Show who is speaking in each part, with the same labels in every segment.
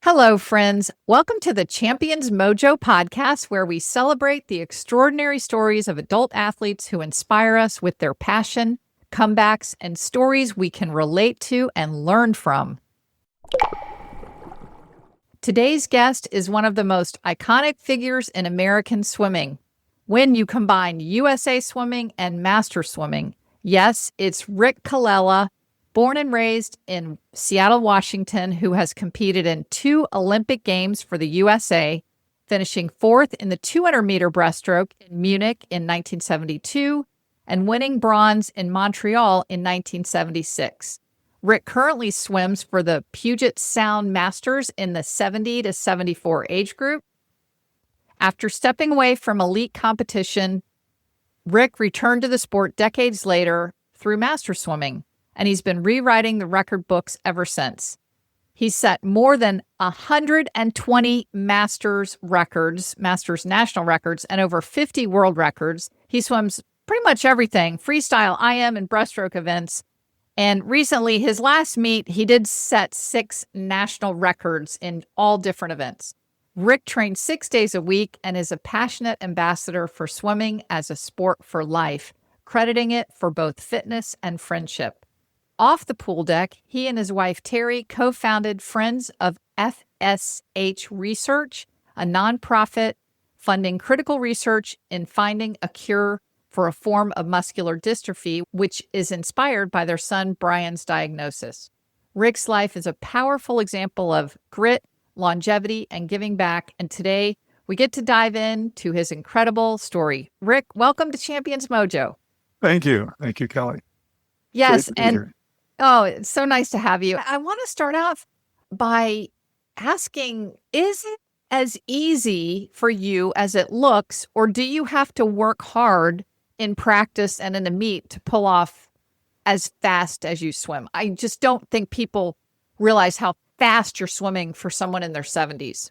Speaker 1: Hello, friends. Welcome to the Champions Mojo podcast, where we celebrate the extraordinary stories of adult athletes who inspire us with their passion, comebacks, and stories we can relate to and learn from. Today's guest is one of the most iconic figures in American swimming. When you combine USA swimming and master swimming, yes, it's Rick Colella, born and raised in Seattle, Washington, who has competed in 2 Olympic Games for the USA, finishing 4th in the 200-meter breaststroke in Munich in 1972 and winning bronze in Montreal in 1976. Rick currently swims for the Puget Sound Masters in the 70 to 74 age group. After stepping away from elite competition, Rick returned to the sport decades later through master swimming, and he's been rewriting the record books ever since. He's set more than 120 Masters records, Masters national records, and over 50 world records. He swims pretty much everything, freestyle, IM, and breaststroke events. And recently, his last meet, he did set 6 national records in all different events. Rick trains 6 days a week and is a passionate ambassador for swimming as a sport for life, crediting it for both fitness and friendship. Off the pool deck, he and his wife, Terry, co-founded Friends of FSH Research, a nonprofit funding critical research in finding a cure for a form of muscular dystrophy, which is inspired by their son Brian's diagnosis. Rick's life is a powerful example of grit, longevity, and giving back, and today we get to dive into his incredible story. Rick, welcome to Champions Mojo.
Speaker 2: Thank you. Thank you, Kelly.
Speaker 1: Yes, and oh, it's so nice to have you. I want to start off by asking, is it as easy for you as it looks, or do you have to work hard in practice and in a meet to pull off as fast as you swim? I just don't think people realize how fast you're swimming for someone in their 70s.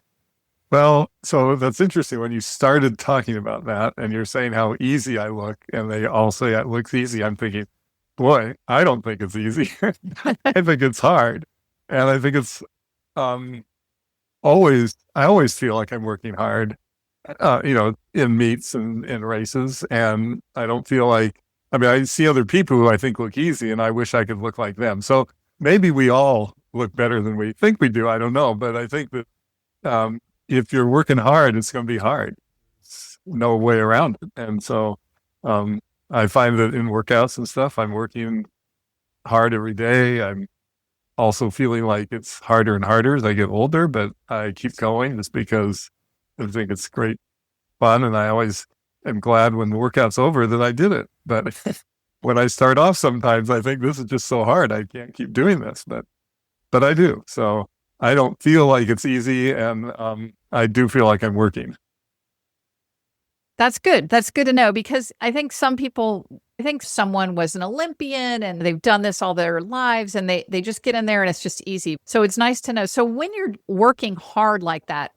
Speaker 2: Well, so that's interesting. When you started talking about that and you're saying how easy I look, and they all say it looks easy, I'm thinking, boy, I don't think it's easy. I think it's hard. And I think it's I always feel like I'm working hard, in meets and in races. And I don't feel like, I see other people who I think look easy and I wish I could look like them. So maybe we all look better than we think we do. I don't know. But I think that if you're working hard, it's going to be hard. It's no way around it. And so, I find that in workouts and stuff, I'm working hard every day. I'm also feeling like it's harder and harder as I get older, but I keep going just because I think it's great fun. And I always am glad when the workout's over that I did it. But when I start off, sometimes I think this is just so hard. I can't keep doing this, but I do. So I don't feel like it's easy. And I do feel like I'm working.
Speaker 1: That's good. That's good to know, because I think someone was an Olympian and they've done this all their lives and they just get in there and it's just easy. So it's nice to know. So when you're working hard like that,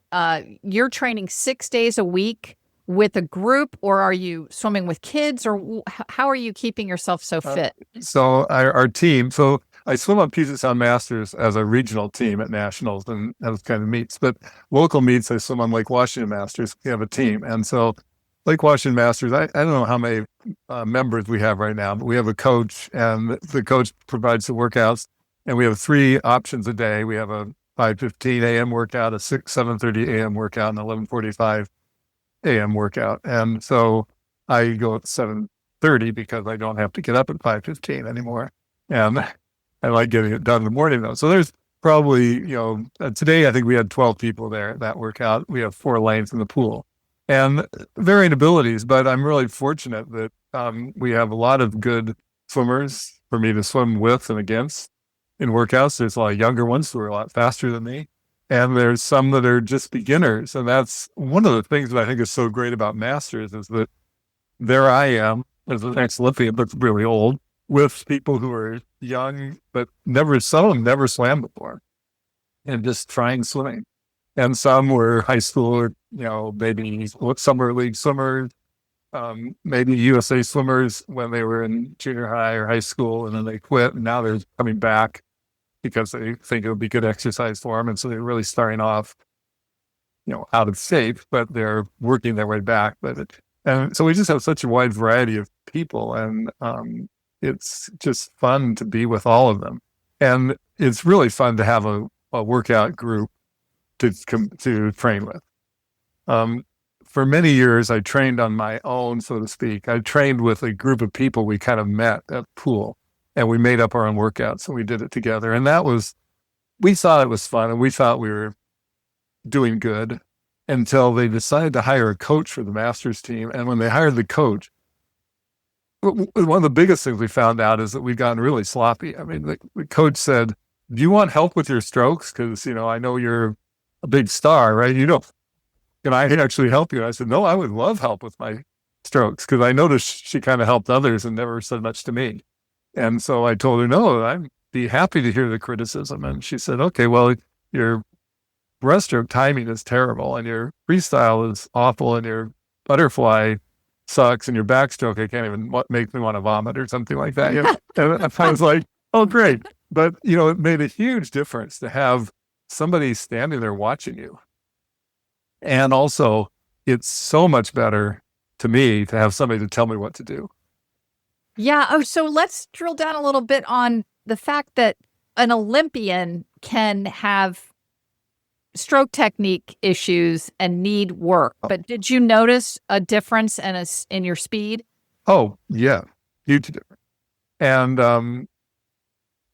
Speaker 1: you're training 6 days a week with a group, or are you swimming with kids, or how are you keeping yourself so fit?
Speaker 2: So our team, I swim on Puget Sound Masters as a regional team at nationals and those kind of meets, but local meets, I swim on Lake Washington Masters. We have a team. And so Lake Washington Masters, I don't know how many members we have right now, but we have a coach, and the coach provides the workouts, and we have 3 options a day. We have a 5:15 a.m. workout, a 7:30 a.m. workout, and 11:45 a.m. workout. And so I go at 7:30 because I don't have to get up at 5:15 anymore. And I like getting it done in the morning, though. So there's probably, today I think we had 12 people there at that workout. We have 4 lanes in the pool. And varying abilities, but I'm really fortunate that we have a lot of good swimmers for me to swim with and against in workouts. There's a lot of younger ones who are a lot faster than me, and there's some that are just beginners. And that's one of the things that I think is so great about Masters, is that there I am as an ex-Olympian, but really old, with people who are young, but some of them never swam before, and just trying swimming. And some were high school, or, maybe summer league swimmers, maybe USA swimmers when they were in junior high or high school, and then they quit, and now they're coming back because they think it would be good exercise for them. And so they're really starting off, out of shape, but they're working their way back. And so we just have such a wide variety of people, and it's just fun to be with all of them. And it's really fun to have a workout group to train with. For many years, I trained on my own, so to speak. I trained with a group of people we kind of met at the pool, and we made up our own workouts, and we did it together. And we thought it was fun, and we thought we were doing good until they decided to hire a coach for the Masters team. And when they hired the coach, one of the biggest things we found out is that we'd gotten really sloppy. I mean, the coach said, "Do you want help with your strokes? Because, I know you're a big star, right? Can I actually help you?" And I said, "No, I would love help with my strokes," because I noticed she kind of helped others and never said much to me. And so I told her, "No, I'd be happy to hear the criticism." And she said, "Okay, well, your breaststroke timing is terrible, and your freestyle is awful, and your butterfly sucks, and your backstroke, I can't even make me want to vomit," or something like that. And I was like, "Oh, great." But, it made a huge difference to have somebody standing there watching you. And also, it's so much better to me to have somebody to tell me what to do.
Speaker 1: Yeah. Oh, so let's drill down a little bit on the fact that an Olympian can have stroke technique issues and need work. But did you notice a difference in your speed?
Speaker 2: Oh, yeah. Huge difference. And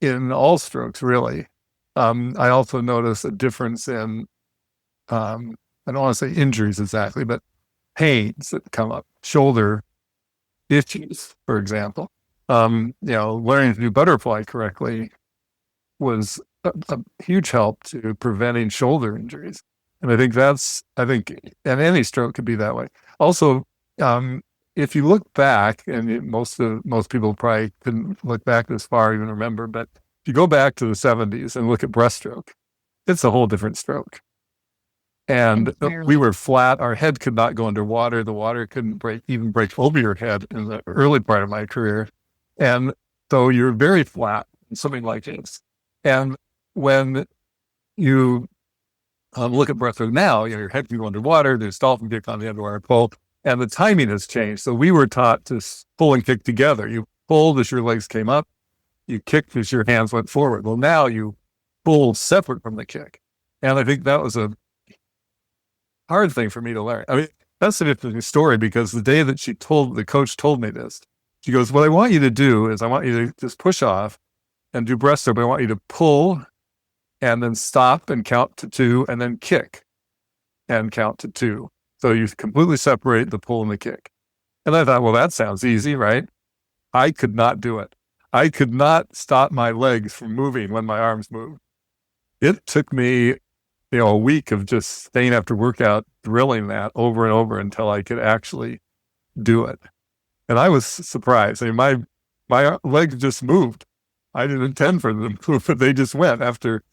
Speaker 2: in all strokes, really. I also noticed a difference in, I don't want to say injuries exactly, but pains that come up, shoulder issues, for example. Learning to do butterfly correctly was a huge help to preventing shoulder injuries. And I think and any stroke could be that way. Also, if you look back, and most people probably couldn't look back this far, even remember, but if you go back to the 70s and look at breaststroke, it's a whole different stroke. And we were flat. Our head could not go underwater. The water couldn't break over your head in the early part of my career. And so you're very flat in something like this. And when you look at breaststroke now, your head can go underwater. There's dolphin kick on the underwater pull, and the timing has changed. So we were taught to pull and kick together. You pulled as your legs came up. You kicked as your hands went forward. Well, now you pull separate from the kick. And I think that was a hard thing for me to learn. I mean, that's an interesting story, because the day that the coach told me this, she goes, "What I want you to do is I want you to just push off and do breaststroke, but I want you to pull and then stop and count to 2 and then kick and count to 2. So you completely separate the pull and the kick." And I thought, well, that sounds easy, right? I could not do it. I could not stop my legs from moving when my arms moved. It took me, a week of just staying after workout, drilling that over and over until I could actually do it. And I was surprised. I mean, my legs just moved. I didn't intend for them to move, but they just went after,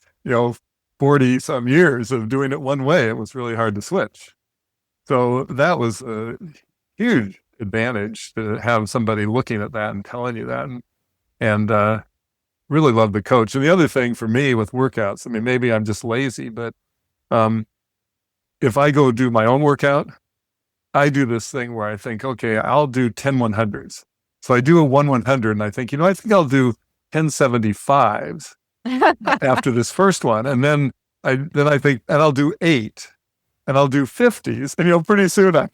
Speaker 2: 40 some years of doing it one way. It was really hard to switch. So that was a huge advantage to have somebody looking at that and telling you that. And really love the coach. And the other thing for me with workouts, I mean, maybe I'm just lazy, but if I go do my own workout, I do this thing where I think, okay, I'll do 10 100s. So I do a 100, and I think, I think I'll do 10 75s after this first one. And then I think, and I'll do 8, and I'll do 50s. And, pretty soon I'm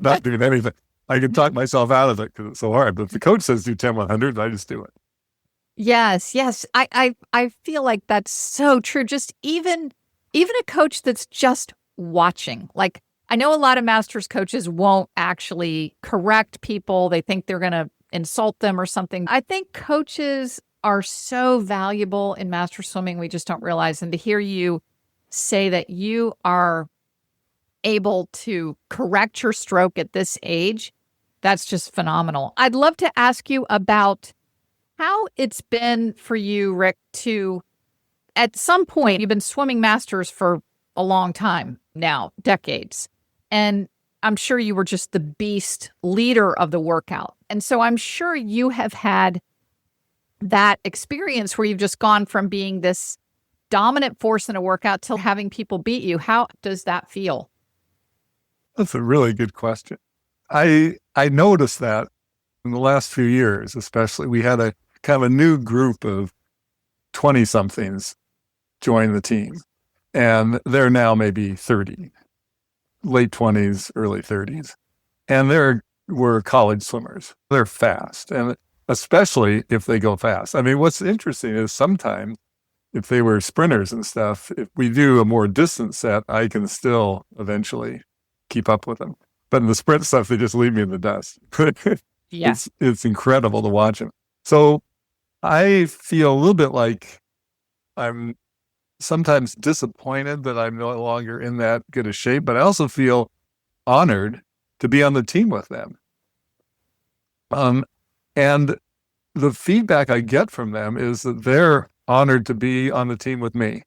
Speaker 2: not doing anything. I can talk myself out of it because it's so hard. But if the coach says do 10 100s, I just do it.
Speaker 1: Yes. I feel like that's so true. Just even a coach that's just watching. Like, I know a lot of masters coaches won't actually correct people. They think they're going to insult them or something. I think coaches are so valuable in master swimming. We just don't realize. And to hear you say that you are able to correct your stroke at this age, that's just phenomenal. I'd love to ask you about how it's been for you, Rick, to, at some point, you've been swimming masters for a long time now, decades. And I'm sure you were just the beast leader of the workout. And so I'm sure you have had that experience where you've just gone from being this dominant force in a workout to having people beat you. How does that feel?
Speaker 2: That's a really good question. I noticed that in the last few years, especially, we had a kind of a new group of 20 somethings join the team. And they're now maybe 30, late 20s, early 30s. And we're college swimmers. They're fast. And especially if they go fast. I mean, what's interesting is sometimes if they were sprinters and stuff, if we do a more distant set, I can still eventually keep up with them. But in the sprint stuff, they just leave me in the dust.
Speaker 1: Yeah.
Speaker 2: It's incredible to watch them. So I feel a little bit like I'm sometimes disappointed that I'm no longer in that good a shape, but I also feel honored to be on the team with them. And the feedback I get from them is that they're honored to be on the team with me.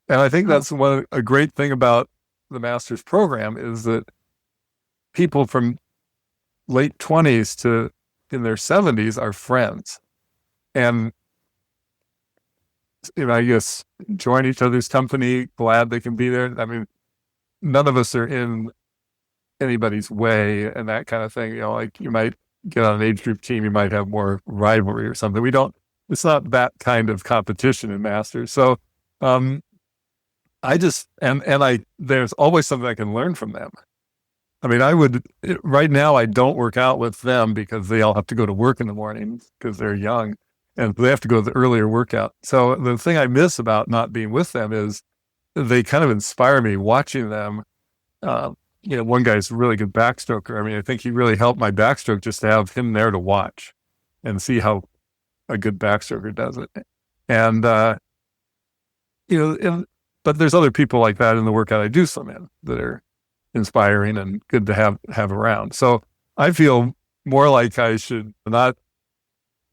Speaker 2: And I think that's a great thing about the master's program is that people from late 20s to in their 70s are friends. And I guess join each other's company, glad they can be there. I mean, none of us are in anybody's way and that kind of thing. Like you might get on an age group team, you might have more rivalry or something. It's not that kind of competition in masters. So there's always something I can learn from them. I mean, right now I don't work out with them because they all have to go to work in the morning because they're young and they have to go to the earlier workout. So the thing I miss about not being with them is they kind of inspire me watching them. One guy's a really good backstroker. I mean, I think he really helped my backstroke just to have him there to watch and see how a good backstroker does it. And, but there's other people like that in the workout I do swim in that are inspiring and good to have around. So I feel more like I should not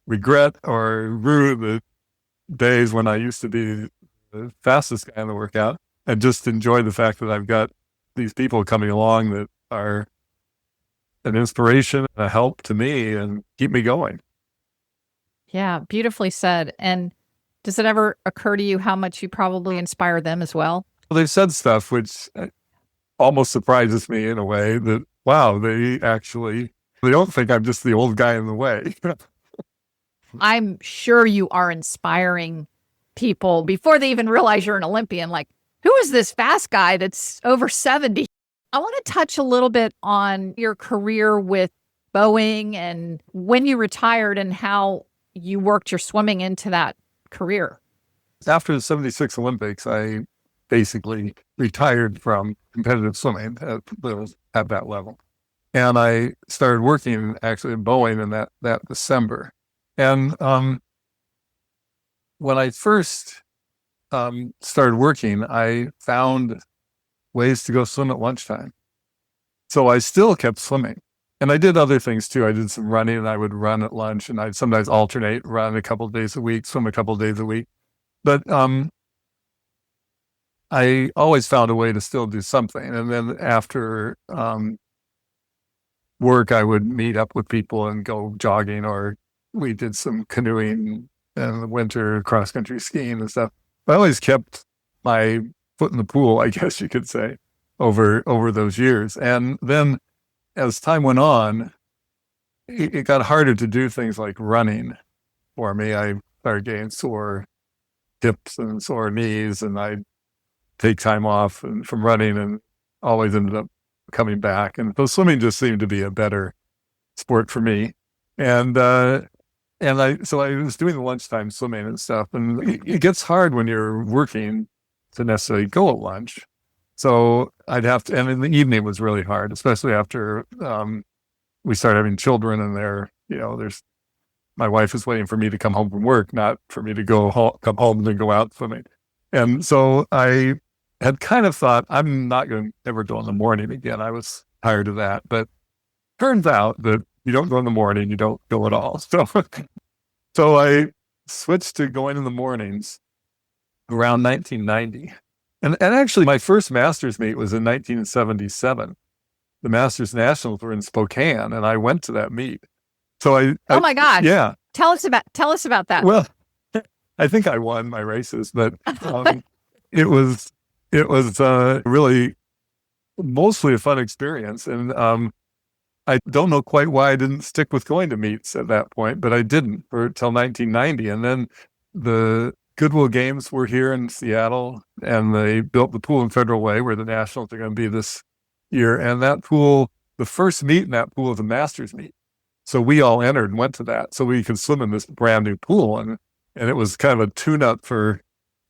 Speaker 2: regret or rue the days when I used to be the fastest guy in the workout and just enjoy the fact that I've got these people coming along that are an inspiration, a help to me and keep me going.
Speaker 1: Yeah, beautifully said. And does it ever occur to you how much you probably inspire them as well?
Speaker 2: Well, they've said stuff which almost surprises me in a way that, wow, they don't think I'm just the old guy in the way.
Speaker 1: I'm sure you are inspiring people before they even realize you're an Olympian. Like, who is this fast guy that's over 70? I want to touch a little bit on your career with Boeing and when you retired and how you worked your swimming into that career.
Speaker 2: After the 76 Olympics, I basically retired from competitive swimming at that level. And I started working actually at Boeing in that December. And when I first started working, I found ways to go swim at lunchtime. So I still kept swimming. And I did other things too. I did some running and I would run at lunch and I'd sometimes alternate, run a couple of days a week, swim a couple of days a week. But I always found a way to still do something. And then after work, I would meet up with people and go jogging, or we did some canoeing in the winter, cross-country skiing and stuff. I always kept my foot in the pool, I guess you could say, over those years. And then as time went on, it got harder to do things like running for me. I started getting sore hips and sore knees, and I'd take time off from running and always ended up coming back. And so swimming just seemed to be a better sport for me. And I was doing the lunchtime swimming and stuff, and it gets hard when you're working to necessarily go at lunch. So I'd have to, and in the evening was really hard, especially after we started having children, and my wife was waiting for me to come home from work, not for me to come home and then go out swimming. And so I had kind of thought, I'm not going to ever go in the morning again. I was tired of that. But turns out that you don't go in the morning, you don't go at all. So I switched to going in the mornings around 1990. And actually, my first Masters meet was in 1977. The Masters Nationals were in Spokane, and I went to that meet. So
Speaker 1: oh my gosh.
Speaker 2: Yeah.
Speaker 1: Tell us about that.
Speaker 2: Well, I think I won my races, but it was really mostly a fun experience. And I don't know quite why I didn't stick with going to meets at that point, but I didn't till 1990. And then the Goodwill Games were here in Seattle, and they built the pool in Federal Way where the Nationals are going to be this year. And that pool, the first meet in that pool was a Masters meet. So we all entered and went to that so we could swim in this brand new pool. And it was kind of a tune-up for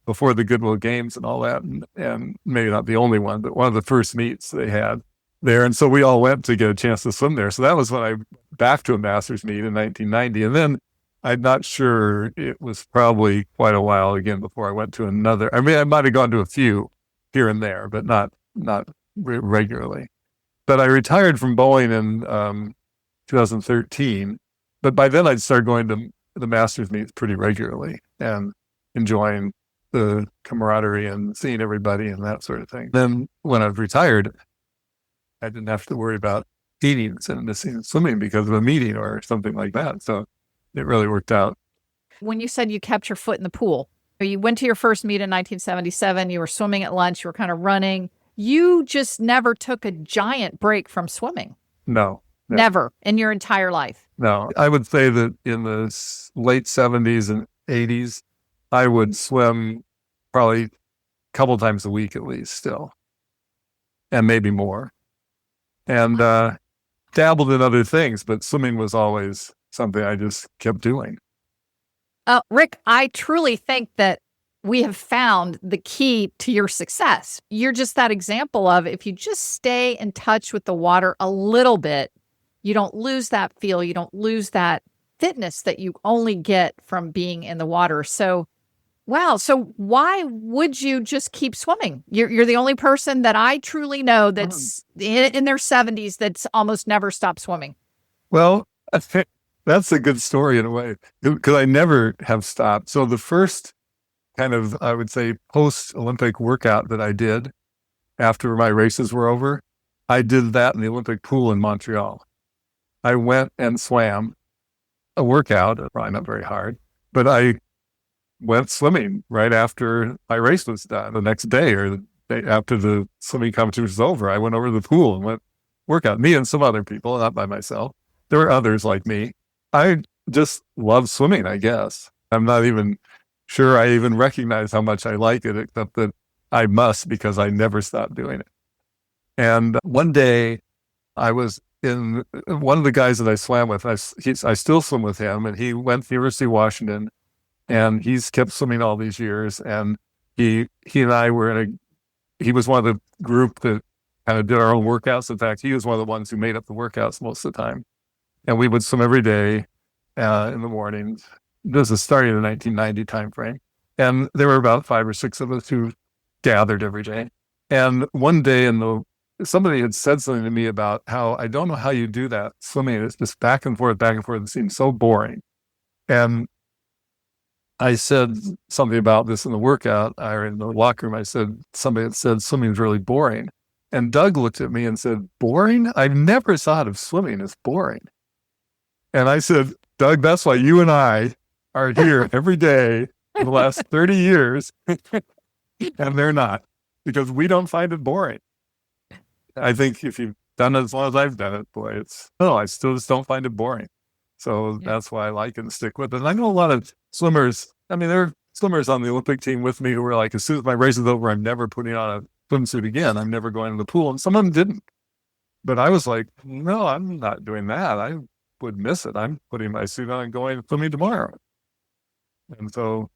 Speaker 2: before the Goodwill Games and all that. And maybe not the only one, but one of the first meets they had there. And so we all went to get a chance to swim there. So that was when I back to a Masters meet in 1990. And then I'm not sure, it was probably quite a while again before I went to another. I mean, I might have gone to a few here and there, but not regularly. But I retired from Boeing in 2013. But by then I'd started going to the Masters meets pretty regularly and enjoying the camaraderie and seeing everybody and that sort of thing. Then when I was retired, I didn't have to worry about eating and missing swimming because of a meeting or something like that. So it really worked out.
Speaker 1: When you said you kept your foot in the pool, you went to your first meet in 1977, you were swimming at lunch, you were kind of running. You just never took a giant break from swimming.
Speaker 2: No.
Speaker 1: Never in your entire life.
Speaker 2: No. I would say that in the late 70s and 80s, I would swim probably a couple times a week at least still, and maybe more. And dabbled in other things, but swimming was always something I just kept doing.
Speaker 1: Rick, I truly think that we have found the key to your success. You're just that example of if you just stay in touch with the water a little bit, you don't lose that feel, you don't lose that fitness that you only get from being in the water. So, wow. So why would you just keep swimming? You're the only person that I truly know that's in their 70s that's almost never stopped swimming.
Speaker 2: Well, I think that's a good story in a way, because I never have stopped. So the first kind of, I would say, post-Olympic workout that I did after my races were over, I did that in the Olympic pool in Montreal. I went and swam a workout, probably not very hard, but I went swimming right after my race was done. The next day or the day after the swimming competition was over, I went over to the pool and went workout. Me and some other people, not by myself. There were others like me. I just love swimming, I guess. I'm not even sure I even recognize how much I like it, except that I must because I never stopped doing it. And one day I was in one of the guys that I swam with, I still swim with him, and he went to the University of Washington, and he's kept swimming all these years. And he and I were he was one of the group that kind of did our own workouts. In fact, he was one of the ones who made up the workouts most of the time. And we would swim every day in the mornings. This is starting in the 1990 timeframe. And there were about 5 or 6 of us who gathered every day. And one day somebody had said something to me about how, I don't know how you do that swimming. It's just back and forth. It seems so boring. And I said something about this in the workout or in the locker room. I said, somebody had said swimming is really boring. And Doug looked at me and said, boring? I've never thought of swimming as boring. And I said, Doug, that's why you and I are here every day for the last 30 years. And they're not, because we don't find it boring. I think if you've done it as long as I've done it, boy, I still just don't find it boring. So that's why I like it and stick with it. And I know a lot of swimmers. I mean, there are swimmers on the Olympic team with me who were like, as soon as my race is over, I'm never putting on a swimsuit again. I'm never going to the pool. And some of them didn't. But I was like, no, I'm not doing that. I would miss it. I'm putting my suit on and going swimming tomorrow. And so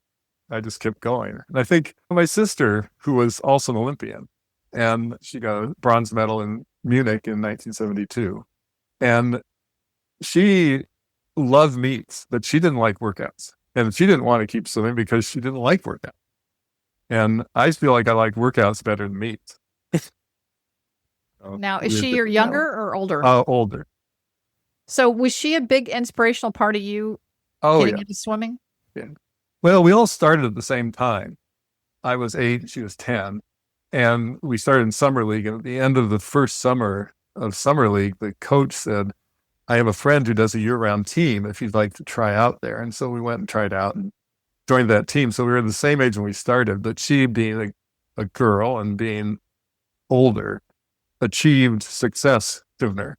Speaker 2: I just kept going. And I think my sister, who was also an Olympian, and she got a bronze medal in Munich in 1972. And she loved meets, but she didn't like workouts. And she didn't want to keep swimming because she didn't like workouts. And I feel like I like workouts better than meets.
Speaker 1: Now, is she your younger or older?
Speaker 2: Older.
Speaker 1: So was she a big inspirational part of you getting into swimming?
Speaker 2: Yeah. Well, we all started at the same time. I was 8, and she was 10. And we started in summer league. And at the end of the first summer of summer league, the coach said, I have a friend who does a year-round team if you'd like to try out there. And so we went and tried out and joined that team. So we were the same age when we started, but she being a girl and being older, achieved success sooner.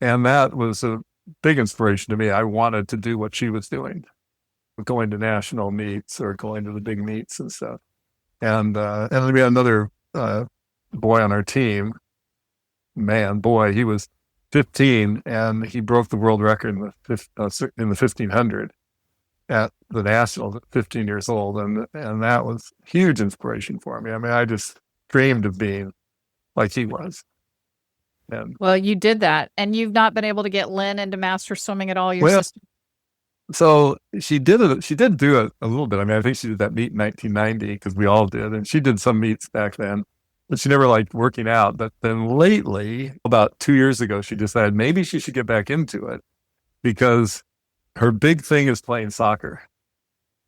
Speaker 2: And that was a big inspiration to me. I wanted to do what she was doing, going to national meets or going to the big meets and stuff. And then we had another boy on our team. Man, boy, he was 15 and he broke the world record in the 1500 at the Nationals at 15 years old. And that was huge inspiration for me. I mean, I just dreamed of being like he was. And
Speaker 1: Well, you did that. And you've not been able to get Lynn into master swimming at all, your
Speaker 2: well,
Speaker 1: sister?
Speaker 2: so she did it. She did do it a little bit. I mean, I think she did that meet in 1990 because we all did. And she did some meets back then, but she never liked working out. But then lately, about 2 years ago, she decided maybe she should get back into it because her big thing is playing soccer.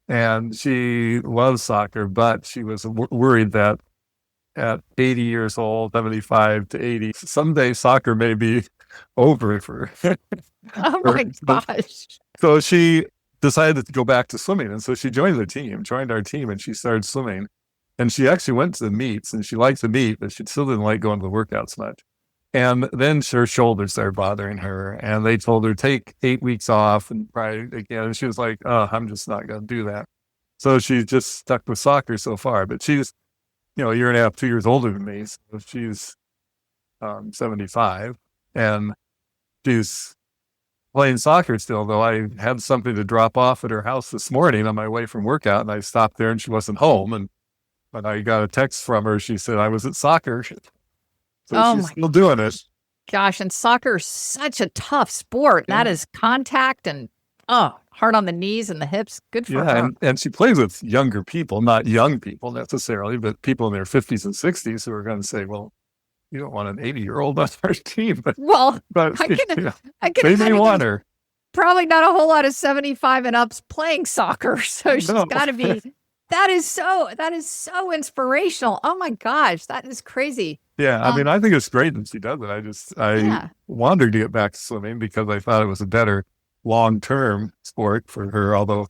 Speaker 2: And she loves soccer, but she was worried that at 80 years old, 75 to 80, someday soccer may be over for
Speaker 1: Oh my gosh.
Speaker 2: So she decided to go back to swimming. And so she joined our team, and she started swimming. And she actually went to the meets, and she liked the meet, but she still didn't like going to the workouts much. And then her shoulders started bothering her, and they told her, take 8 weeks off and try again. And she was like, oh, I'm just not going to do that. So she's just stuck with soccer so far. But she's, a year and a half, 2 years older than me. So she's 75, and she's playing soccer still, though. I had something to drop off at her house this morning on my way from workout, and I stopped there and she wasn't home. And when I got a text from her, she said I was at soccer. So she's still doing it.
Speaker 1: Gosh, and soccer is such a tough sport. Yeah. That is contact and hard on the knees and the hips. Good for her.
Speaker 2: And she plays with younger people, not young people necessarily, but people in their 50s and 60s who are going to say, well, you don't want an 80-year-old on our team. But
Speaker 1: I can
Speaker 2: maybe want her.
Speaker 1: Probably not a whole lot of 75 and ups playing soccer. So she's got to be. That is so inspirational. Oh my gosh, that is crazy.
Speaker 2: Yeah, I mean, I think it's great that she does it. I wanted to get back to swimming because I thought it was a better long-term sport for her, although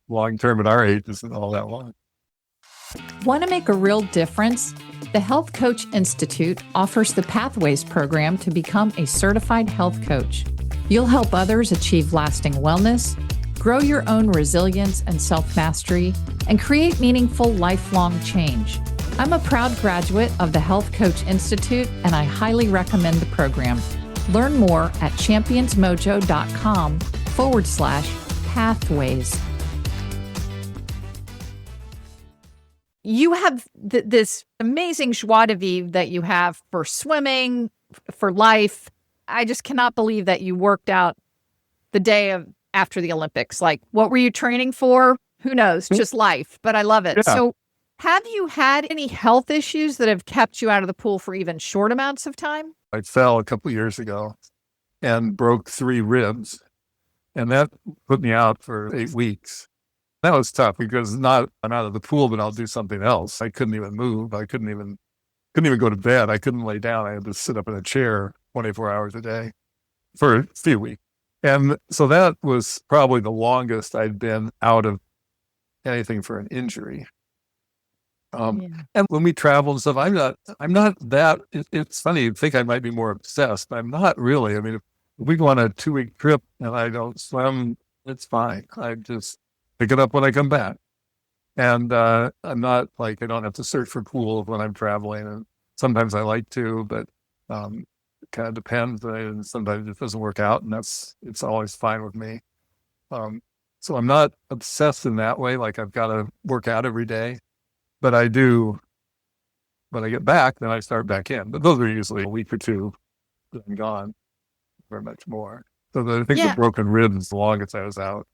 Speaker 2: long-term at our age isn't all that long.
Speaker 1: Want to make a real difference? The Health Coach Institute offers the Pathways program to become a certified health coach. You'll help others achieve lasting wellness, grow your own resilience and self-mastery, and create meaningful lifelong change. I'm a proud graduate of the Health Coach Institute, and I highly recommend the program. Learn more at championsmojo.com/pathways. You have this amazing joie de vivre that you have for swimming, for life. I just cannot believe that you worked out the day after the Olympics. Like, what were you training for? Who knows? Just life. But I love it. Yeah. So have you had any health issues that have kept you out of the pool for even short amounts of time?
Speaker 2: I fell a couple of years ago and broke 3 ribs. And that put me out for 8 weeks. That was tough because I'm out of the pool, but I'll do something else. I couldn't even move. I couldn't even go to bed. I couldn't lay down. I had to sit up in a chair 24 hours a day for a few weeks. And so that was probably the longest I'd been out of anything for an injury. And when we travel and stuff, I'm not that, it's funny, you'd think I might be more obsessed, but I'm not really. I mean, if we go on a 2-week trip and I don't swim, it's fine. I just pick it up when I come back. And I'm not like, I don't have to search for pools when I'm traveling. And sometimes I like to, but it kind of depends. And sometimes it doesn't work out, and it's always fine with me. So I'm not obsessed in that way. Like I've got to work out every day, but I do. When I get back, then I start back in. But those are usually a week or two. Then I'm gone. Very much more. So I think the broken ribs is the longest I was out.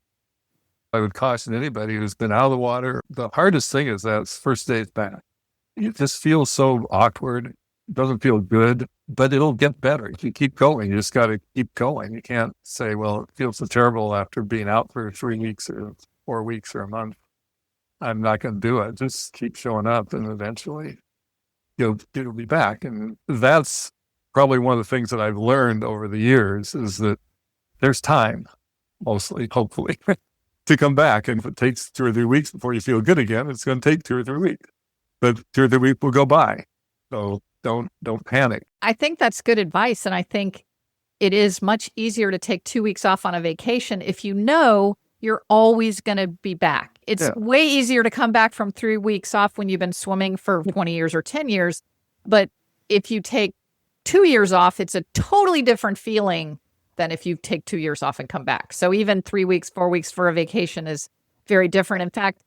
Speaker 2: I would caution anybody who's been out of the water. The hardest thing is that first day it's back. It just feels so awkward. It doesn't feel good, but it'll get better. If you keep going, you just got to keep going. You can't say, well, it feels so terrible after being out for 3 weeks or 4 weeks or a month. I'm not going to do it. Just keep showing up, and eventually it'll be back. And that's probably one of the things that I've learned over the years is that there's time, mostly, hopefully, to come back. And if it takes 2 or 3 weeks before you feel good again, it's going to take 2 or 3 weeks. But 2 or 3 weeks will go by. So don't panic.
Speaker 1: I think that's good advice. And I think it is much easier to take 2 weeks off on a vacation if you know you're always going to be back. It's way easier to come back from 3 weeks off when you've been swimming for 20 years or 10 years. But if you take 2 years off, it's a totally different feeling than if you take 2 years off and come back. So even 3 weeks, 4 weeks for a vacation is very different. In fact,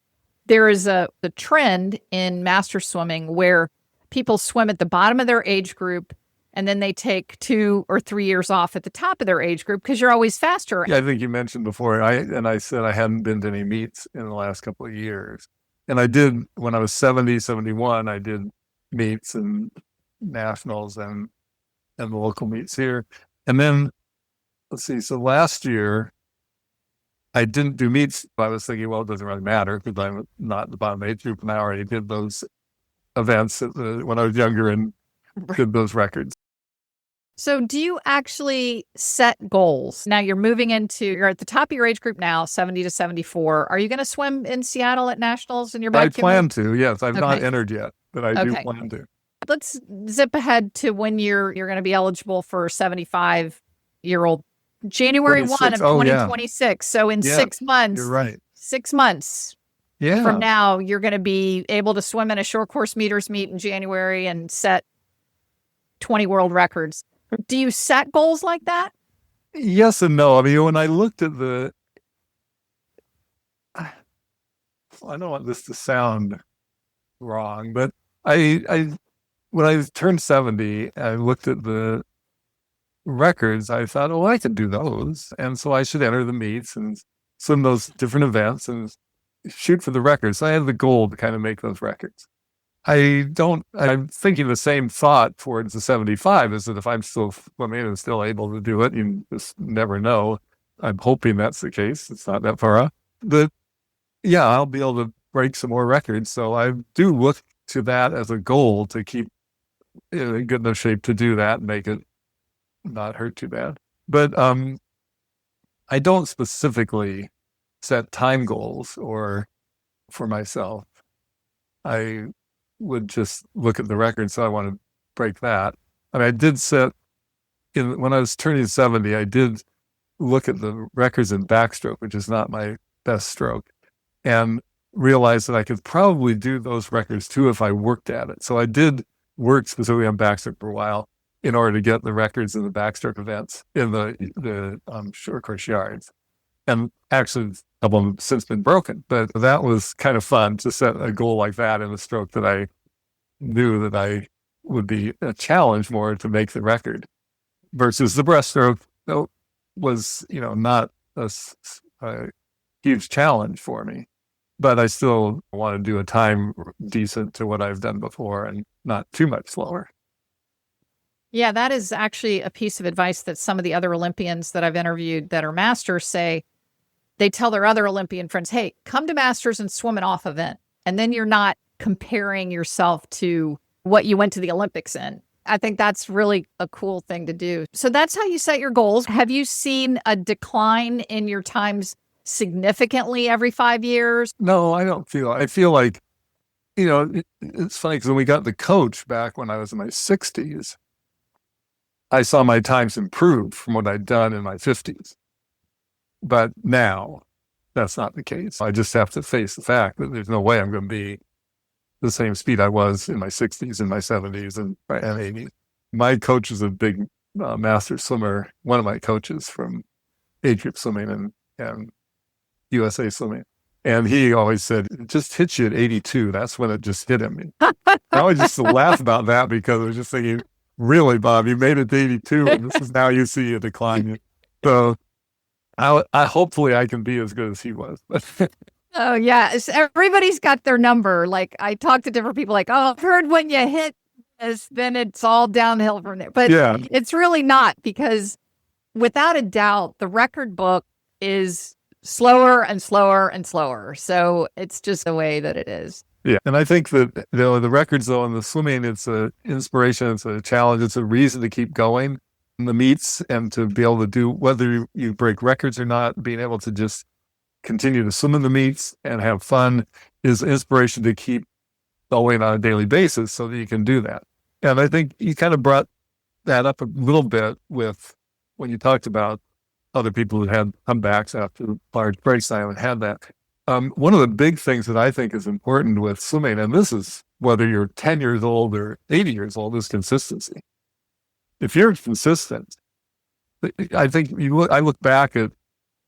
Speaker 1: there is a trend in master swimming where people swim at the bottom of their age group and then they take 2 or 3 years off at the top of their age group because you're always faster.
Speaker 2: Yeah, I think you mentioned before, I said I hadn't been to any meets in the last couple of years. And I did, when I was 70, 71, I did meets and nationals and the local meets here. And then, let's see, so last year, I didn't do meets. I was thinking, well, it doesn't really matter because I'm not in the bottom age group, and I already did those events when I was younger and did those records.
Speaker 1: So do you actually set goals? Now you're at the top of your age group now, 70 to 74. Are you going to swim in Seattle at nationals in your backyard?
Speaker 2: I plan to, yes. I've not entered yet, but I do plan to.
Speaker 1: Let's zip ahead to when you're going to be eligible for 75-year-old January 1 of 2026. So in 6 months,
Speaker 2: you're right.
Speaker 1: 6 months from now, you're going to be able to swim in a short course meters meet in January and set 20 world records. Do you set goals like that?
Speaker 2: Yes and no. I mean, when I looked at I don't want this to sound wrong, but when I turned 70, I looked at the records. I thought, oh, I could do those. And so I should enter the meets and swim those different events and shoot for the records. So I had the goal to kind of make those records. I'm thinking the same thought towards the 75 is that if I'm still swimming and still able to do it, you just never know. I'm hoping that's the case. It's not that far off. But yeah, I'll be able to break some more records. So I do look to that as a goal to keep in good enough shape to do that and make it not hurt too bad. But I don't specifically set time goals for myself. I would just look at the record, so I want to break that. I mean, I did when I was turning 70, I did look at the records in backstroke, which is not my best stroke, and realized that I could probably do those records too if I worked at it. So I did work specifically on backstroke for a while in order to get the records in the backstroke events in the short course yards. And actually, a couple of them have since been broken. But that was kind of fun to set a goal like that in a stroke that I knew that I would be a challenge more to make the record. Versus the breaststroke was, not a huge challenge for me. But I still want to do a time decent to what I've done before and not too much slower.
Speaker 1: Yeah, that is actually a piece of advice that some of the other Olympians that I've interviewed that are masters say. They tell their other Olympian friends, hey, come to Masters and swim an off event. And then you're not comparing yourself to what you went to the Olympics in. I think that's really a cool thing to do. So that's how you set your goals. Have you seen a decline in your times significantly every 5 years?
Speaker 2: No, I feel like, it's funny because when we got the coach back when I was in my 60s, I saw my times improve from what I'd done in my 50s. But now, that's not the case. I just have to face the fact that there's no way I'm going to be the same speed I was in my 60s, in my 70s, and 80s. My coach is a big master swimmer, one of my coaches from age group swimming and USA swimming. And he always said, it just hits you at 82. That's when it just hit him. I always just laugh about that because I was just thinking, really, Bob, you made it to 82, and this is now you see a decline. So I hopefully I can be as good as he was.
Speaker 1: Oh, yeah. Everybody's got their number. Like, I talk to different people like, oh, I've heard when you hit this, then it's all downhill from there. But it's really not, because without a doubt, the record book is slower and slower and slower. So it's just the way that it is.
Speaker 2: Yeah. And I think that the records, though, in the swimming, it's an inspiration, it's a challenge, it's a reason to keep going. the meets and to be able to do, whether you break records or not, being able to just continue to swim in the meets and have fun is inspiration to keep going on a daily basis so that you can do that. And I think you kind of brought that up a little bit with when you talked about other people who had comebacks after large breaks. I haven't had that. One of the big things that I think is important with swimming, and this is whether you're 10 years old or 80 years old, is consistency. If you're consistent, I think I look back at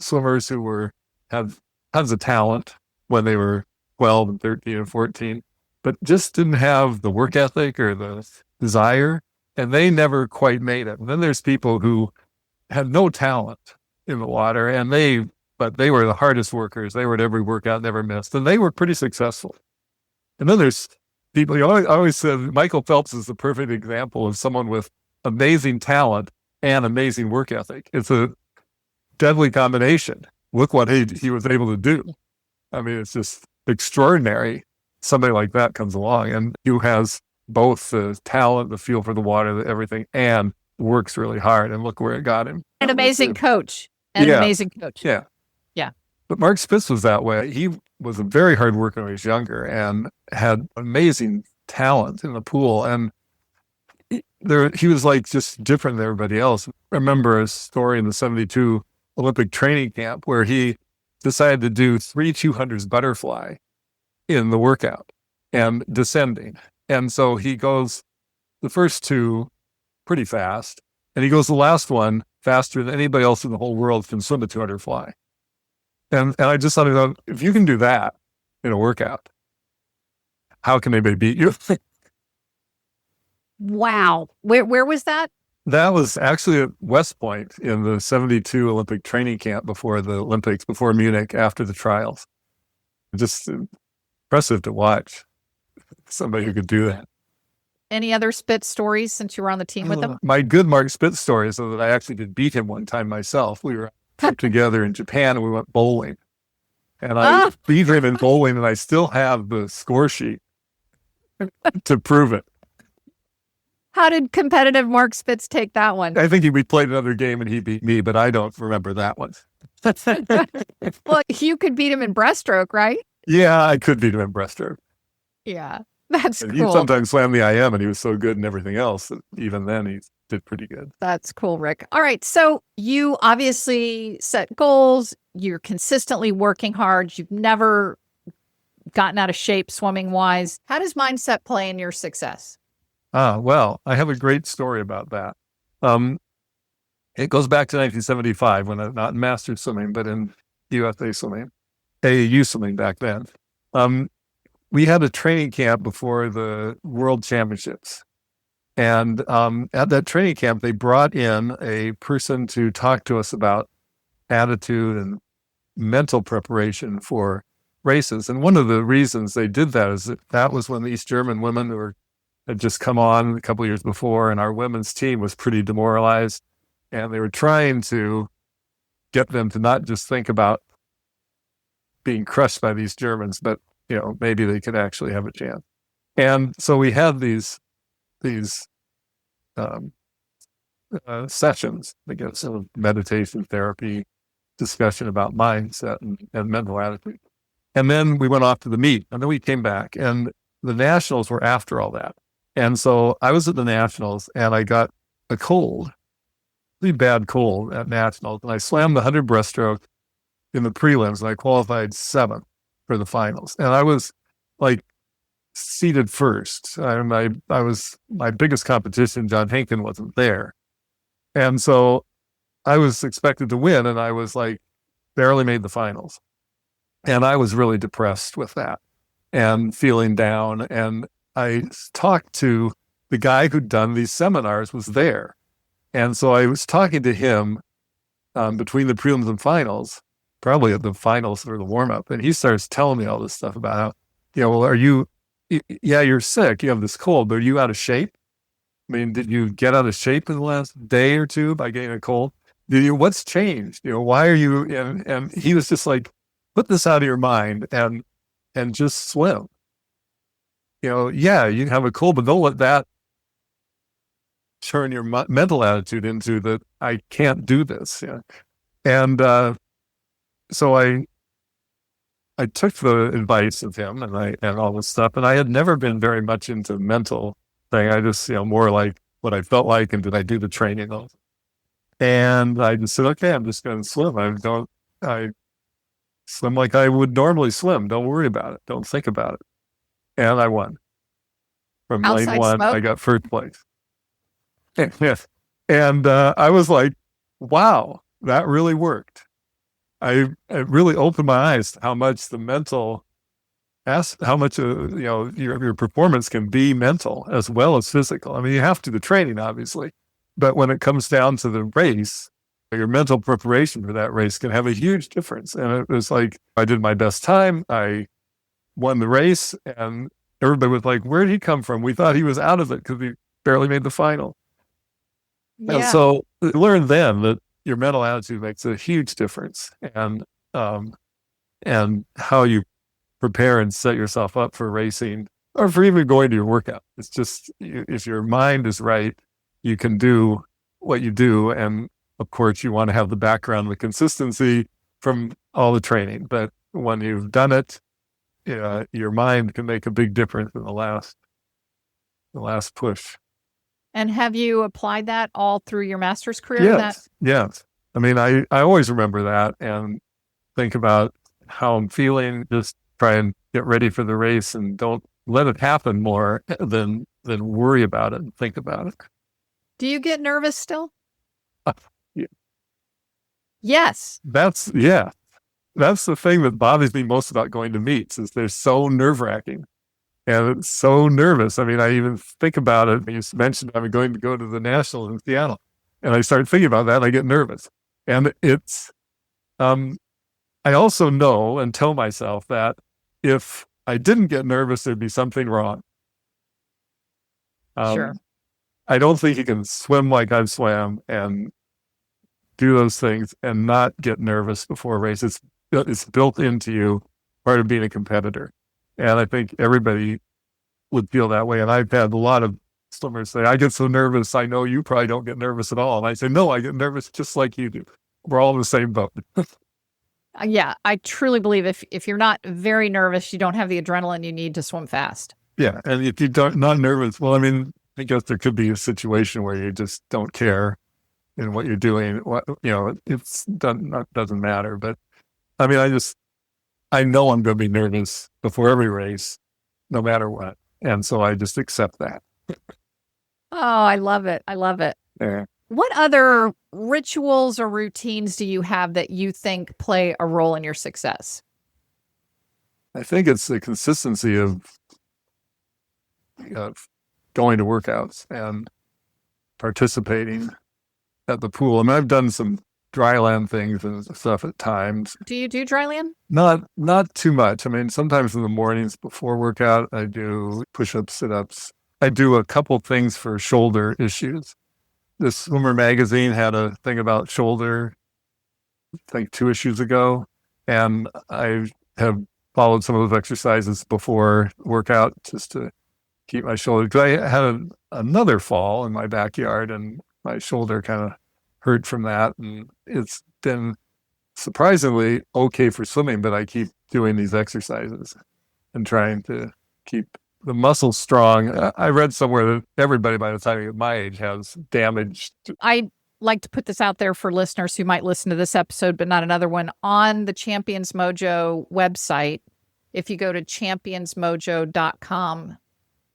Speaker 2: swimmers who had tons of talent when they were 12 and 13 and 14, but just didn't have the work ethic or the desire, and they never quite made it. And then there's people who had no talent in the water, but they were the hardest workers. They were at every workout, never missed, and they were pretty successful. And then there's people, I always said Michael Phelps is the perfect example of someone with amazing talent and amazing work ethic. It's a deadly combination. Look what he was able to do. I mean, it's just extraordinary. Somebody like that comes along and who has both the talent, the feel for the water, everything, and works really hard. And look where it got him.
Speaker 1: An amazing coach. An amazing coach.
Speaker 2: Yeah.
Speaker 1: Yeah.
Speaker 2: But Mark Spitz was that way. He was a very hard worker when he was younger and had amazing talent in the pool. And he was like just different than everybody else. I remember a story in the 72 Olympic training camp where he decided to do 3 200s butterfly in the workout and descending. And so he goes the first two pretty fast, and he goes the last one faster than anybody else in the whole world can swim a 200 fly. And I just thought, if you can do that in a workout, how can anybody beat you?
Speaker 1: Wow. Where was that?
Speaker 2: That was actually at West Point in the 72 Olympic training camp before the Olympics, before Munich, after the trials. Just impressive to watch somebody who could do that.
Speaker 1: Any other Spitz stories since you were on the team with him?
Speaker 2: My good Mark Spitz story is that I actually did beat him one time myself. We were together in Japan and we went bowling. And I beat him in bowling, and I still have the score sheet to prove it.
Speaker 1: How did competitive Mark Spitz take that one?
Speaker 2: I think we played another game and he beat me, but I don't remember that one.
Speaker 1: Well, you could beat him in breaststroke, right?
Speaker 2: Yeah, I could beat him in breaststroke.
Speaker 1: Yeah, that's
Speaker 2: And
Speaker 1: cool.
Speaker 2: He sometimes slammed the IM, and he was so good in everything else that even then he did pretty good.
Speaker 1: That's cool, Rick. All right, so you obviously set goals. You're consistently working hard. You've never gotten out of shape swimming-wise. How does mindset play in your success?
Speaker 2: Well, I have a great story about that. It goes back to 1975 when I'm not in Masters swimming, but in USA swimming, AAU swimming back then. We had a training camp before the World Championships. And at that training camp, they brought in a person to talk to us about attitude and mental preparation for races. And one of the reasons they did that is that was when the East German women had just come on a couple of years before, and our women's team was pretty demoralized. And they were trying to get them to not just think about being crushed by these Germans, but maybe they could actually have a chance. And so we had these sessions, I guess, of meditation, therapy, discussion about mindset and mental attitude. And then we went off to the meet, and then we came back, and the nationals were after all that. And so I was at the nationals, and I got a cold, pretty bad cold at nationals, and I slammed the 100 breaststroke in the prelims, and I qualified 7th for the finals. And I was like seated first. I was my biggest competition. John Henkin wasn't there. And so I was expected to win, and I was like barely made the finals. And I was really depressed with that and feeling down. And I talked to the guy who'd done these seminars, was there. And so I was talking to him between the prelims and finals, probably at the finals or the warm-up. And he starts telling me all this stuff about how, well, you're sick. You have this cold, but are you out of shape? I mean, did you get out of shape in the last day or two by getting a cold? What's changed? Why are you, and he was just like, put this out of your mind and just swim. Yeah, you can have a cold, but don't let that turn your mental attitude into that I can't do this. Yeah. And so I took the advice of him and all this stuff. And I had never been very much into mental thing. I just, more like what I felt like and did I do the training. And I just said, okay, I'm just going to swim. I swim like I would normally swim. Don't worry about it. Don't think about it. And I won. From
Speaker 1: Outside
Speaker 2: lane one,
Speaker 1: smoke?
Speaker 2: I got first place. Yes. And I was like, wow, that really worked. It really opened my eyes to how much the mental, how much your performance can be mental as well as physical. I mean, you have to do the training, obviously, but when it comes down to the race, your mental preparation for that race can have a huge difference. And it was like, I did my best time. I won the race, and everybody was like, where did he come from? We thought he was out of it because he barely made the final.
Speaker 1: Yeah.
Speaker 2: And so I learned then that your mental attitude makes a huge difference, and how you prepare and set yourself up for racing or for even going to your workout. It's just, if your mind is right, you can do what you do. And of course, you want to have the background, the consistency from all the training. But when you've done it, your mind can make a big difference in the last push.
Speaker 1: And have you applied that all through your master's career?
Speaker 2: Yes. I mean, I always remember that and think about how I'm feeling. Just try and get ready for the race and don't let it happen more than worry about it and think about it.
Speaker 1: Do you get nervous still?
Speaker 2: Yeah.
Speaker 1: Yes.
Speaker 2: That's the thing that bothers me most about going to meets is they're so nerve-wracking. And it's so nervous. I mean, I even think about it. You mentioned I'm going to go to the Nationals in Seattle. And I start thinking about that and I get nervous. And it's, I also know and tell myself that if I didn't get nervous, there'd be something wrong.
Speaker 1: Sure.
Speaker 2: I don't think you can swim like I've swam and do those things and not get nervous before a race. It's built into you, part of being a competitor. And I think everybody would feel that way. And I've had a lot of swimmers say, I get so nervous. I know you probably don't get nervous at all. And I say, no, I get nervous just like you do. We're all in the same boat.
Speaker 1: Yeah, I truly believe if you're not very nervous, you don't have the adrenaline you need to swim fast.
Speaker 2: Yeah. And if you're not nervous, well, I mean, I guess there could be a situation where you just don't care in what you're doing. It doesn't matter. But I mean, I know I'm going to be nervous before every race, no matter what. And so I just accept that.
Speaker 1: Oh, I love it. I love it.
Speaker 2: Yeah.
Speaker 1: What other rituals or routines do you have that you think play a role in your success?
Speaker 2: I think it's the consistency of going to workouts and participating at the pool. I mean, I've done some dryland things and stuff at times.
Speaker 1: Do you do dryland?
Speaker 2: Not too much. I mean, sometimes in the mornings before workout, I do push-ups, sit-ups. I do a couple things for shoulder issues. The Swimmer magazine had a thing about shoulder, I think 2 issues ago, and I have followed some of those exercises before workout just to keep my shoulder. Because I had another fall in my backyard, and my shoulder kind of hurt from that, and it's been surprisingly okay for swimming, but I keep doing these exercises and trying to keep the muscles strong. I read somewhere that everybody by the time you get my age has damage.
Speaker 1: I'd like to put this out there for listeners who might listen to this episode, but not another one. On the Champions Mojo website, if you go to championsmojo.com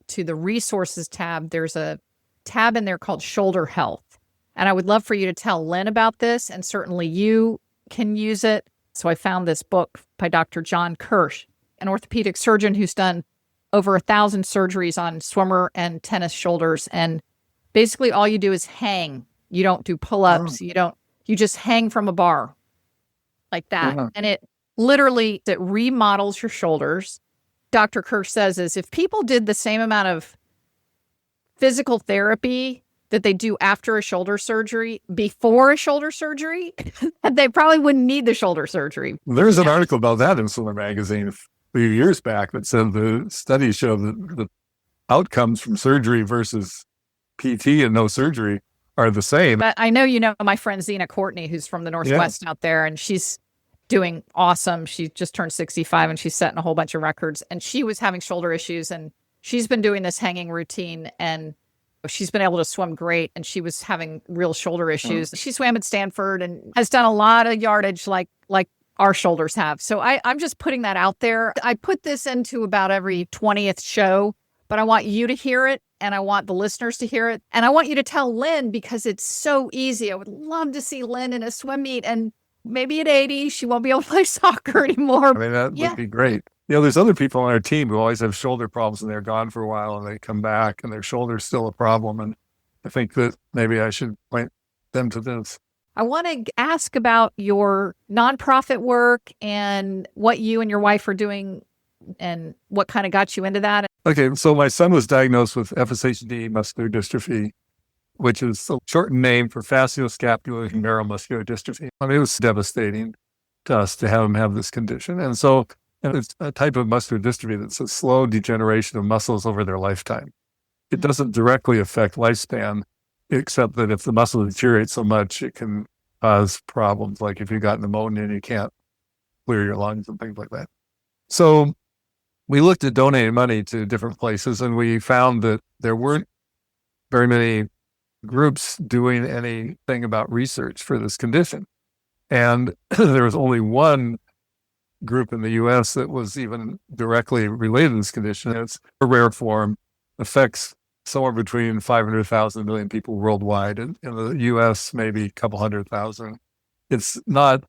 Speaker 1: to the resources tab, there's a tab in there called shoulder health. And I would love for you to tell Lynn about this, and certainly you can use it. So I found this book by Dr. John Kirsch, an orthopedic surgeon who's done over 1,000 surgeries on swimmer and tennis shoulders. And basically all you do is hang. You don't do pull-ups. You just hang from a bar like that.
Speaker 2: Yeah.
Speaker 1: And it remodels your shoulders. Dr. Kirsch says is if people did the same amount of physical therapy that they do after a shoulder surgery, before a shoulder surgery, they probably wouldn't need the shoulder surgery.
Speaker 2: There's an article about that in Swimmer magazine a few years back that said the studies show that the outcomes from surgery versus PT and no surgery are the same.
Speaker 1: But I know, you know, my friend Zena Courtney, who's from the Northwest out there, and she's doing awesome. She just turned 65 and she's setting a whole bunch of records, and she was having shoulder issues, and she's been doing this hanging routine, and she's been able to swim great, and she was having real shoulder issues. She swam at Stanford and has done a lot of yardage like our shoulders have. So I'm just putting that out there. I put this into about every 20th show, but I want you to hear it, and I want the listeners to hear it. And I want you to tell Lynn, because it's so easy. I would love to see Lynn in a swim meet, and maybe at 80, she won't be able to play soccer anymore.
Speaker 2: I mean, that would be great. You know, there's other people on our team who always have shoulder problems, and they're gone for a while, and they come back and their shoulder's still a problem. And I think that maybe I should point them to this.
Speaker 1: I want to ask about your nonprofit work and what you and your wife are doing and what kind of got you into that.
Speaker 2: Okay, so my son was diagnosed with FSHD muscular dystrophy, which is a shortened name for facioscapulohumeral muscular dystrophy. I mean, it was devastating to us to have him have this condition. And it's a type of muscular dystrophy that's a slow degeneration of muscles over their lifetime. It doesn't directly affect lifespan, except that if the muscle deteriorates so much, it can cause problems, like if you got pneumonia and you can't clear your lungs and things like that. So we looked at donating money to different places, and we found that there weren't very many groups doing anything about research for this condition. And there was only one group in the U.S. that was even directly related to this condition. It's a rare form, affects somewhere between 500,000 and a million people worldwide. In the U.S., maybe a couple 100,000. It's not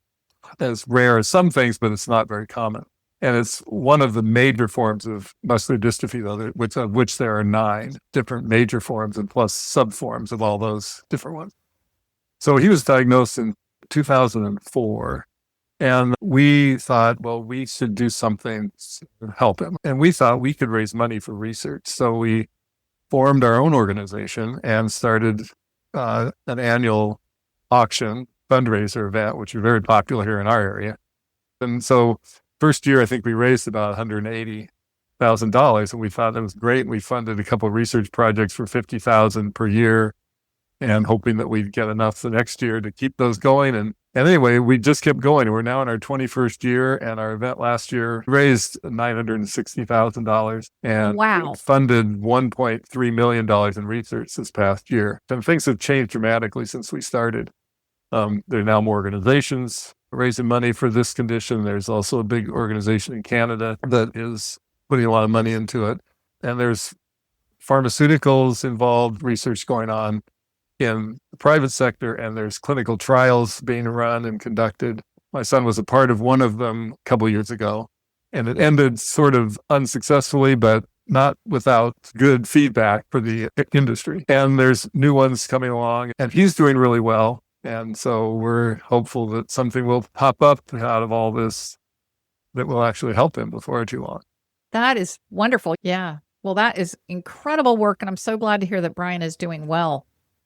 Speaker 2: as rare as some things, but it's not very common. And it's one of the major forms of muscular dystrophy, though, of which there are 9 different major forms and plus subforms of all those different ones. So he was diagnosed in 2004. And we thought, well, we should do something to help him. And we thought we could raise money for research. So we formed our own organization and started an annual auction fundraiser event, which is very popular here in our area. And so first year, I think we raised about $180,000, and we thought that was great. We funded a couple of research projects for $50,000 per year, and hoping that we'd get enough the next year to keep those going. And anyway, we just kept going. We're now in our 21st year, and our event last year raised $960,000 and funded $1.3 million in research this past year. And things have changed dramatically since we started. There are now more organizations raising money for this condition. There's also a big organization in Canada that is putting a lot of money into it. And there's pharmaceuticals involved, research going on in the private sector, and there's clinical trials being run and conducted. My son was a part of one of them a couple of years ago, and it ended sort of unsuccessfully, but not without good feedback for the industry. And there's new ones coming along, and he's doing really well. And so we're hopeful that something will pop up out of all this that will actually help him before too long.
Speaker 1: That is wonderful. Yeah. Well, that is incredible work. And I'm so glad to hear that Brian is doing well.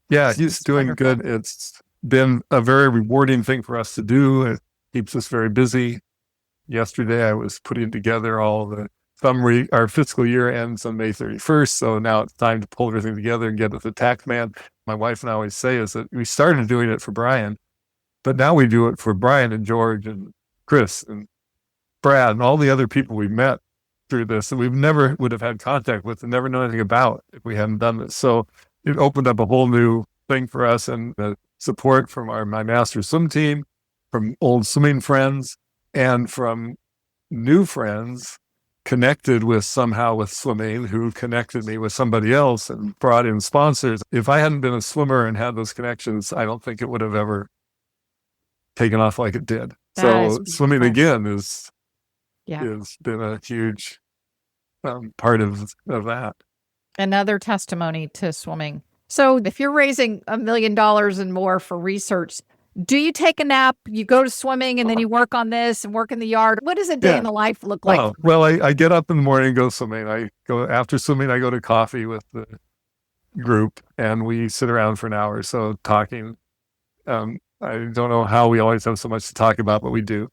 Speaker 2: Yeah, he's doing good. It's been a very rewarding thing for us to do. It keeps us very busy. Yesterday, I was putting together all the summary. Our fiscal year ends on May 31st. So now it's time to pull everything together and get with the tax man. My wife and I always say is that we started doing it for Brian, but now we do it for Brian and George and Chris and Brad and all the other people we met through this that we've never would have had contact with and never known anything about if we hadn't done this. So it opened up a whole new thing for us, and the support from my master swim team, from old swimming friends, and from new friends connected with swimming, who connected me with somebody else and brought in sponsors. If I hadn't been a swimmer and had those connections, I don't think it would have ever taken off like it did. So swimming again has been a huge part of that.
Speaker 1: Another testimony to swimming. So if you're raising $1 million and more for research, do you take a nap? You go to swimming and then you work on this and work in the yard. What does a day in the life look like?
Speaker 2: Oh, well, I get up in the morning and go swimming. After swimming, I go to coffee with the group and we sit around for an hour or so talking. I don't know how we always have so much to talk about, but we do.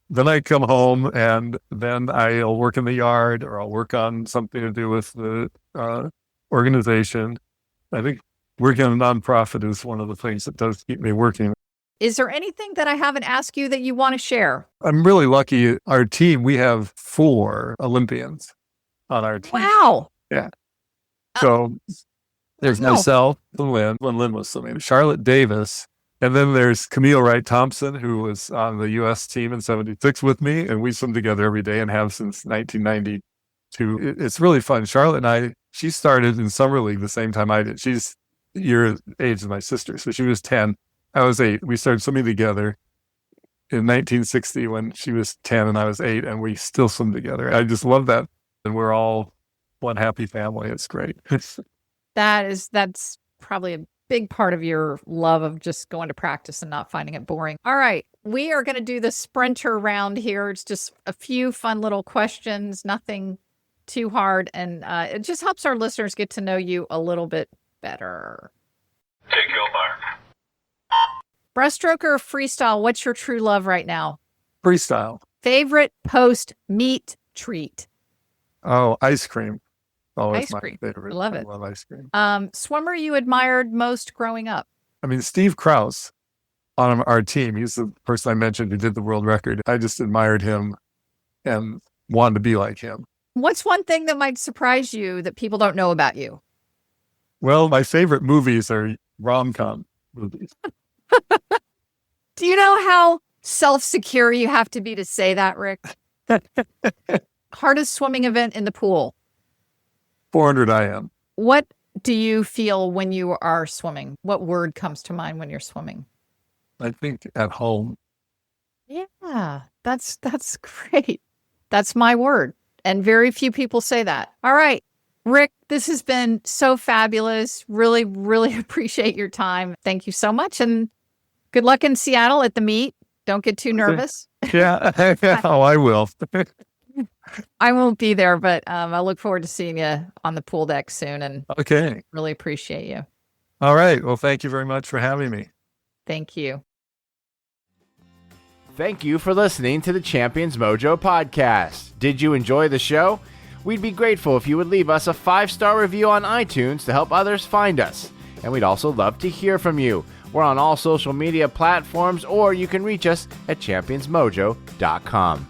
Speaker 2: Then I come home and then I'll work in the yard, or I'll work on something to do with the organization. I think working on a nonprofit is one of the things that does keep me working.
Speaker 1: Is there anything that I haven't asked you that you want to share?
Speaker 2: I'm really lucky. Our team, we have 4 Olympians on our team.
Speaker 1: Wow.
Speaker 2: Yeah. So there's myself and Lynn, when Lynn was swimming, Charlotte Davis, and then there's Camille Wright-Thompson, who was on the U.S. team in 76 with me, and we swim together every day and have since 1992. It's really fun. Charlotte and she started in Summer League the same time I did. She's your age as my sister, so she was 10. I was 8. We started swimming together in 1960 when she was 10 and I was 8, and we still swim together. I just love that. And we're all one happy family. It's great.
Speaker 1: That's probably a big part of your love of just going to practice and not finding it boring. All right. We are going to do the sprinter round here. It's just a few fun little questions, nothing too hard. And it just helps our listeners get to know you a little bit better.
Speaker 3: Take your mark.
Speaker 1: Breaststroke or freestyle? What's your true love right now?
Speaker 2: Freestyle.
Speaker 1: Favorite post-meet treat?
Speaker 2: Oh, ice cream. Always
Speaker 1: Ice cream.
Speaker 2: My favorite.
Speaker 1: I love it.
Speaker 2: I love ice cream.
Speaker 1: Swimmer you admired most growing up?
Speaker 2: I mean, Steve Krause on our team, he's the person I mentioned who did the world record. I just admired him and wanted to be like him.
Speaker 1: What's one thing that might surprise you that people don't know about you?
Speaker 2: Well, my favorite movies are rom-com movies.
Speaker 1: Do you know how self-secure you have to be to say that, Rick? Hardest swimming event in the pool?
Speaker 2: 400 IM.
Speaker 1: What do you feel when you are swimming? What word comes to mind when you're swimming?
Speaker 2: I think at home.
Speaker 1: Yeah, that's great. That's my word. And very few people say that. All right, Rick, this has been so fabulous. Really, really appreciate your time. Thank you so much. And good luck in Seattle at the meet. Don't get too nervous.
Speaker 2: Yeah. Oh, I will.
Speaker 1: I won't be there, but I look forward to seeing you on the pool deck soon. And
Speaker 2: okay.
Speaker 1: Really appreciate you.
Speaker 2: All right. Well, thank you very much for having me.
Speaker 1: Thank you.
Speaker 4: Thank you for listening to the Champions Mojo podcast. Did you enjoy the show? We'd be grateful if you would leave us a 5-star review on iTunes to help others find us. And we'd also love to hear from you. We're on all social media platforms, or you can reach us at championsmojo.com.